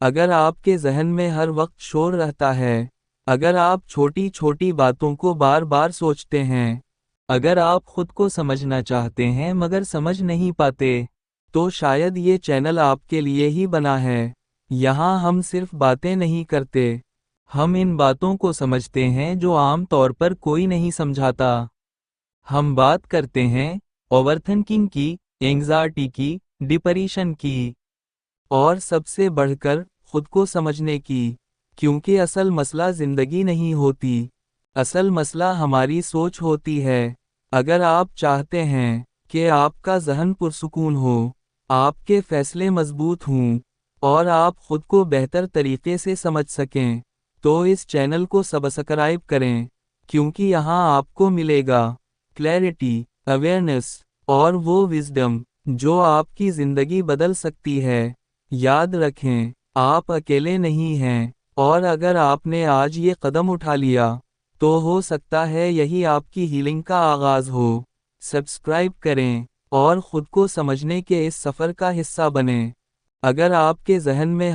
अगर आपके जहन में हर वक्त शोर रहता है, अगर आप छोटी छोटी बातों को बार बार सोचते हैं, अगर आप खुद को समझना चाहते हैं मगर समझ नहीं पाते, तो शायद ये चैनल आपके लिए ही बना है। यहाँ हम सिर्फ बातें नहीं करते, हम इन बातों को समझते हैं जो आम तौर पर कोई नहीं समझाता। हम बात करते हैं ओवरथिंकिंग की, एंग्जाइटी की, डिप्रेशन की, और सबसे बढ़कर खुद को समझने की। क्योंकि असल मसला जिंदगी नहीं होती, असल मसला हमारी सोच होती है। अगर आप चाहते हैं कि आपका जहन पुरसुकून हो, आपके फैसले मजबूत हों, और आप खुद को बेहतर तरीके से समझ सकें, तो इस चैनल को सब्सक्राइब करें, क्योंकि यहाँ आपको मिलेगा क्लैरिटी, अवेयरनेस, और वो विजडम जो आपकी ज़िंदगी बदल सकती है। याद रखें, आप अकेले नहीं हैं, और अगर आपने आज ये कदम उठा लिया, तो हो सकता है यही आपकी हीलिंग का आगाज़ हो। सब्सक्राइब करें, और खुद को समझने के इस सफ़र का हिस्सा बनें। अगर आपके जहन में